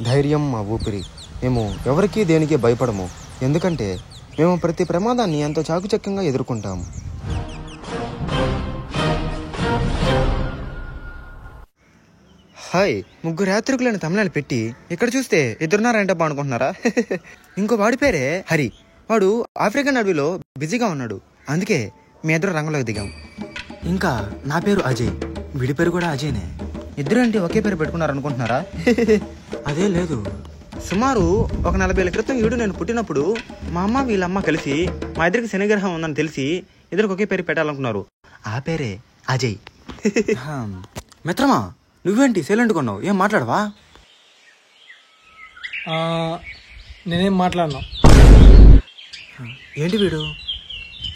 ధైర్యం మా ఊపిరి. మేము ఎవరికీ దేనికి భయపడము, ఎందుకంటే మేము ప్రతి ప్రమాదాన్ని ఎంతో చాకుచక్యంగా ఎదుర్కొంటాము. హాయ్, ముగ్గురు యాత్రికులను తమిళనాడు పెట్టి ఇక్కడ చూస్తే ఇద్దరున్నారంటే బాగునుకుంటున్నారా? ఇంకో వాడి పేరే హరి. వాడు ఆఫ్రికన్ అడవిలో బిజీగా ఉన్నాడు, అందుకే మీ ఇద్దరు రంగంలోకి దిగాం. ఇంకా నా పేరు అజయ్, వీడి పేరు కూడా అజయ్నే. ఇద్దరు అంటే ఒకే పేరు పెట్టుకున్నారు అనుకుంటున్నారా? అదే లేదు. సుమారు ఒక 40 ఏళ్ళ క్రితం ఈడు నేను పుట్టినప్పుడు మా అమ్మ వీళ్ళమ్మ కలిసి మా ఇద్దరికి శనిగ్రహం ఉందని తెలిసి ఇద్దరికి ఒకే పేరు పెట్టాలనుకున్నారు. ఆ పేరే అజయ్. మిత్రమా, నువ్వేంటి సైలెంట్గా ఉన్నావు? ఏం మాట్లాడవా? నేనేం మాట్లాడను. ఏంటి వీడు?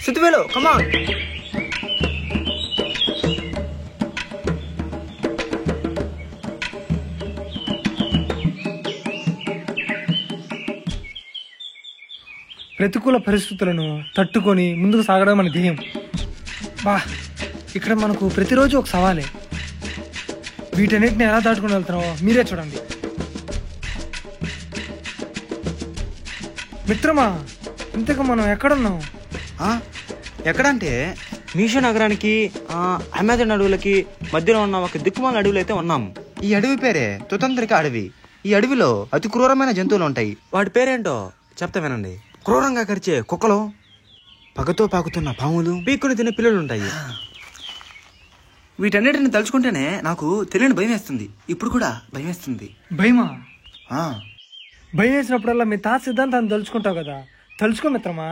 సుత్తివేలు, కమాన్. ప్రతికూల పరిస్థితులను తట్టుకొని ముందుకు సాగడం మన ధ్యేయం. ఇక్కడ మనకు ప్రతిరోజు ఒక సవాలే. వీటన్నిటిని ఎలా దాటుకుని వెళ్తున్నావో మీరే చూడండి. మిత్రమా, ఇంతకు మనం ఎక్కడున్నాం? ఎక్కడంటే మీషో నగరానికి అమెజాన్ అడవులకి మధ్యలో ఉన్న ఒక దిక్కుమాల అడవిలో అయితే ఉన్నాము. ఈ అడవి పేరే తుతంత్రిక అడవి. ఈ అడవిలో అతి క్రూరమైన జంతువులు ఉంటాయి. వాటి పేరేంటో చెప్తా వినండి. క్రూరంగా కరిచే కుక్కలు, పగతో పాకుతున్న పాములు, పీక్కుని తినే పిల్లలు ఉంటాయి. వీటన్నిటిని తలుచుకుంటేనే నాకు తెలియని భయం వేస్తుంది. ఇప్పుడు కూడా భయం వేస్తుంది. భయమా? భయం వేసినప్పుడల్లా మీ తాత సిద్ధాంతాన్ని తలుచుకుంటావు కదా, తలుచుకో మిత్రమా.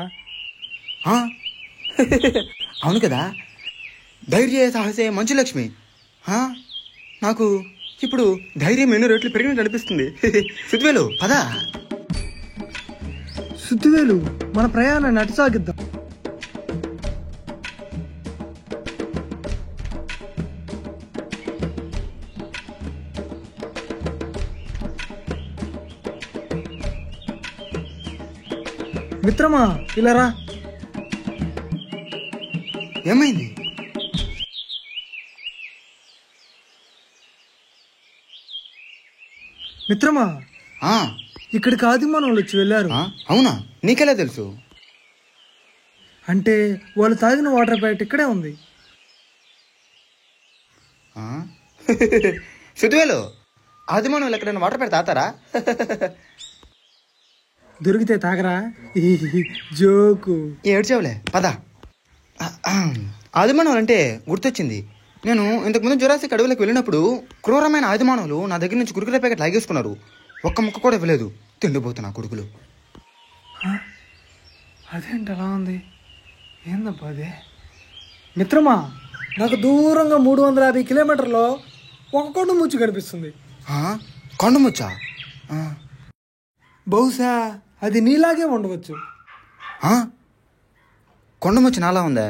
అవును కదా, ధైర్య సాహసే మంచు లక్ష్మి. నాకు ఇప్పుడు ధైర్యం ఎన్నో రెట్లు పెరిగినట్టు అనిపిస్తుంది. సుత్తివేలు, పదా. సుత్తివేలు, మన ప్రయాణాన్ని అటు సాగిద్దాం. మిత్రమా, ఇలా రా. ఏమైంది? మిత్రమా, ఇక్కడికి ఆదిమానవులు వచ్చి వెళ్ళారు. అవునా? నీకెలా తెలుసు? అంటే వాళ్ళు తాగిన వాటర్ ప్యాకెట్ ఇక్కడే ఉంది. సుత్తివేలు, ఆదిమానవులు ఎక్కడైనా వాటర్ ప్యాకెట్ తాతారా? దొరికితే తాగరా? జోకు. ఏడ్చావులే, పద. ఆదిమానవులు అంటే గుర్తొచ్చింది. నేను ఇంతకుముందు జురాసిక్ అడవులకు వెళ్ళినప్పుడు క్రూరమైన ఆదిమానవులు నా దగ్గర నుంచి కురుకురే ప్యాకెట్ లాగేసుకున్నారు. ఒక్క ముక్క కూడా ఇవ్వలేదు. తిండిపోతున్నా కొడుకులు. అదేంటి అలా ఉంది? ఏందబ్బా అదే? మిత్రమా, నాకు దూరంగా 350 కిలోమీటర్లో ఒక కొండ ముచ్చు కనిపిస్తుంది. కొండముచ్చా? బహుశా అది నీలాగే ఉండవచ్చు. కొండముచ్చు నాలా ఉందా?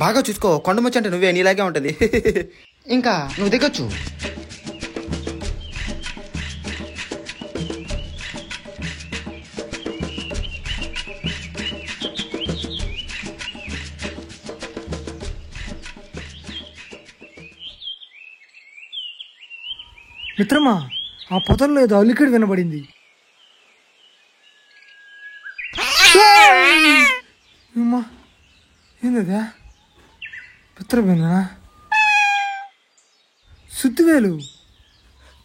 బాగా చూసుకో, కొండముచ్చు అంటే నువ్వే, నీలాగే ఉంటుంది. ఇంకా నువ్వు దిగొచ్చు. మిత్రమా, ఆ పొదల్లో ఏదో అలికిడి వినబడింది. ఏందదా? మిత్రమేనా? సుత్తివేలు,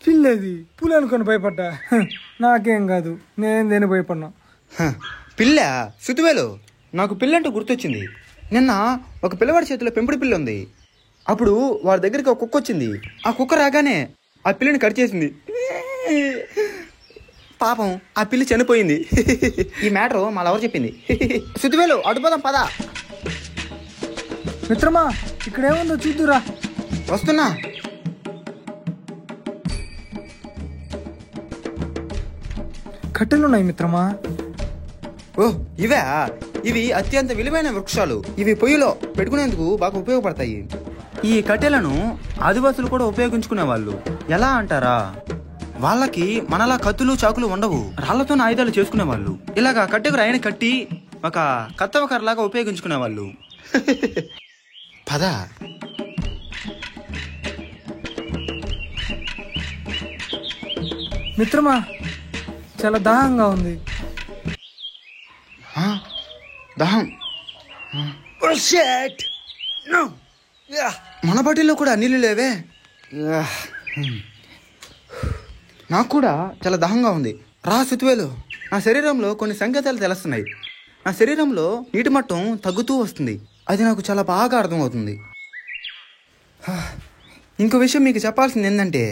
పిల్లది. పులి అనుకొని భయపడ్డా. నాకేం కాదు, నేను దేని భయపడినా. పిల్ల? సుత్తివేలు, నాకు పిల్లంటూ గుర్తొచ్చింది. నిన్న ఒక పిల్లవాడి చేతిలో పెంపుడు పిల్ల ఉంది. అప్పుడు వాడి దగ్గరికి ఒక కుక్క వచ్చింది. ఆ కుక్క రాగానే ఆ పిల్లని కట్ చేసింది. పాపం ఆ పిల్లి చనిపోయింది. ఈ మ్యాటర్ మా లవర్ చెప్పింది. సుత్తివేలు, అడుపోదాం పదా. మిత్రమా, ఇక్కడేముందో చూద్దురా. వస్తున్నా. కట్టెలున్నాయి మిత్రమా. ఇవే? ఇవి అత్యంత విలువైన వృక్షాలు. ఇవి పొయ్యిలో పెట్టుకునేందుకు బాగా ఉపయోగపడతాయి. ఈ కట్టెలను ఆదివాసులు కూడా ఉపయోగించుకునేవాళ్ళు. ఎలా అంటారా? వాళ్ళకి మనలా కత్తులు చాకులు ఉండవు, రాళ్లతో ఆయుధాలు చేసుకునేవాళ్ళు. ఇలాగా కట్టెకు రాయిని కట్టి ఒక కత్తవకరలాగా ఉపయోగించుకునేవాళ్ళు. పద. మిత్రమా చాలా దాహంగా ఉంది. దాహం. మన బాటిల్లో కూడా నీళ్ళు లేవే. నాకు కూడా చాలా దాహంగా ఉంది. రా సుతువేలు, నా శరీరంలో కొన్ని సంకేతాలు తెలుస్తున్నాయి. నా శరీరంలో నీటి మట్టం తగ్గుతూ వస్తుంది. అది నాకు చాలా బాగా అర్థమవుతుంది. ఇంకో విషయం మీకు చెప్పాల్సింది ఏంటంటే,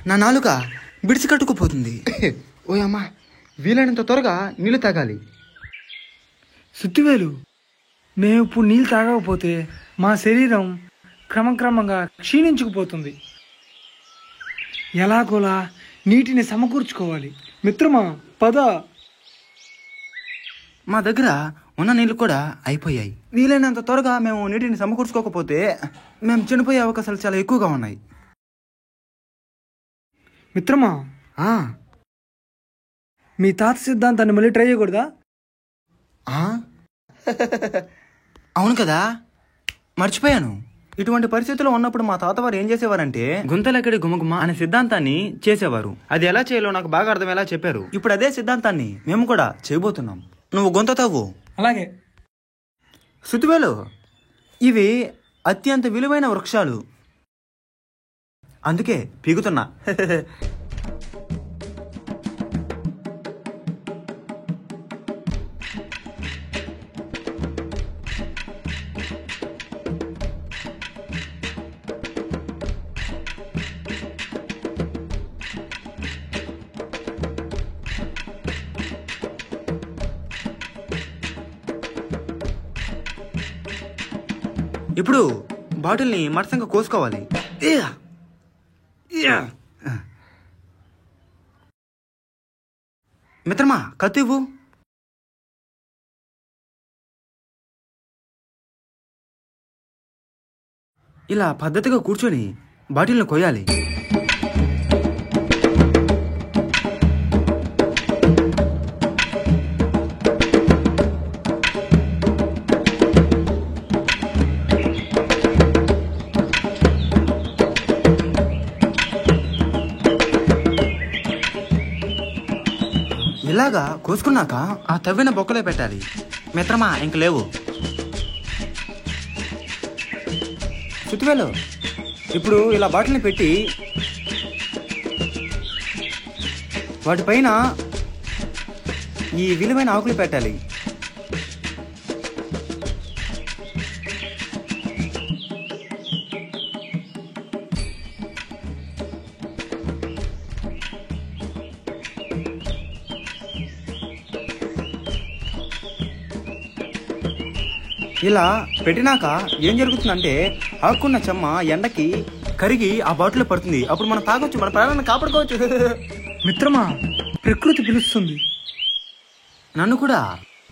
నా నాలుక బిడిసి కట్టుకుపోతుంది. ఓయమ్మా, వీలైనంత త్వరగా నీళ్ళు తాగాలి. సుత్తివేలు, మేము ఇప్పుడు నీళ్ళు తాగకపోతే మా శరీరం క్రమక్రమంగా క్షీణించుకుపోతుంది. ఎలాగోలా నీటిని సమకూర్చుకోవాలి. మిత్రమా పద. మా దగ్గర ఉన్న నీళ్ళు కూడా అయిపోయాయి. వీలైనంత త్వరగా మేము నీటిని సమకూర్చుకోకపోతే మేము చనిపోయే అవకాశాలు చాలా ఎక్కువగా ఉన్నాయి. మిత్రమా, మీ తాత సిద్ధాంతాన్ని మళ్ళీ ట్రై చేయకూడదా? అవును కదా, మర్చిపోయాను. ఇటువంటి పరిస్థితుల్లో ఉన్నప్పుడు మా తాతవారు ఏం చేసేవారంటే, గుంతలెక్కడి గుమగుమ అనే సిద్ధాంతాన్ని చేసేవారు. అది ఎలా చేయాలో నాకు బాగా అర్థమయ్యేలా చెప్పారు. ఇప్పుడు అదే సిద్ధాంతాన్ని మేము కూడా చేయబోతున్నాం. నువ్వు గుంత తవ్వు. అలాగే. సుతువేలు, ఇవి అత్యంత విలువైన వృక్షాలు, అందుకే పీగుతున్నా. ఇప్పుడు బాటిల్ని మరసంగా కోసుకోవాలి. మిత్రమా, కత్తివ్వు. ఇలా పద్ధతిగా కూర్చొని బాటిల్ని కొయ్యాలి. ఇలాగా కోసుకున్నాక ఆ తవ్విన బొక్కలే పెట్టాలి. మిత్రమా, ఇంక లేవు. సుతువేలు, ఇప్పుడు ఇలా బాటిల్ని పెట్టి వాటిపైన ఈ విలువైన ఆకులు పెట్టాలి. ఇలా పెట్టినాక ఏం జరుగుతుందంటే, ఆకున్న చెమ్మ ఎండకి కరిగి ఆ బాటిల్లో పడుతుంది. అప్పుడు మనం తాగొచ్చు, మన ప్రాణాలను కాపాడుకోవచ్చు. మిత్రమా, ప్రకృతి పిలుస్తుంది. నన్ను కూడా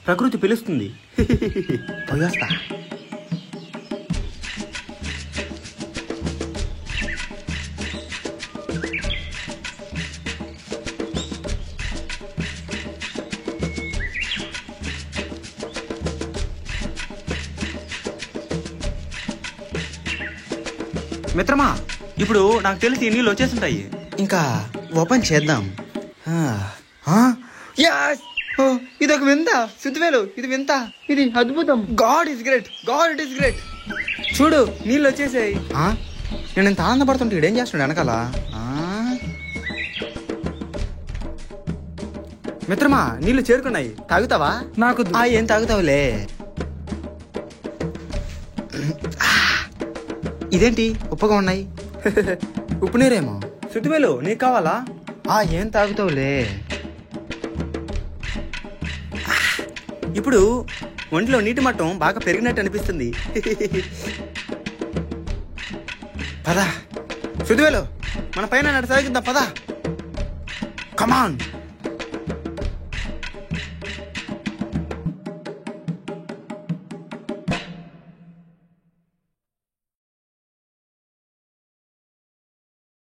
ప్రకృతి పిలుస్తుంది. పోయేస్తా. మిత్రమా, ఇప్పుడు నాకు తెలిసి నీళ్ళు వచ్చేస్తుంటాయి. ఇంకా ఓపెన్ చేద్దాం. ఇదొక వింత సుతువేలు, ఇది వింత, ఇది అద్భుతం. God is great, God it is great. చూడు, నీళ్ళు వచ్చేసాయి. నేను ఇంత ఆనందపడుతుంటే ఇడేం చేస్తున్నాడు వెనకాల. మిత్రమా, నీళ్ళు చేరుకున్నాయి, తాగుతావా? నాకు ఏం తాగుతావులే. ఇదేంటి ఉప్పగా ఉన్నాయి? ఉప్పు నీరేమో. సుతువేలు, నీకు కావాలా? ఏం తాగుతావులే. ఇప్పుడు ఒంట్లో నీటి మట్టం బాగా పెరిగినట్టు అనిపిస్తుంది. పదా సుతువేలు, మన పైన నడు సాగిద్దాం. పదా, కమాన్.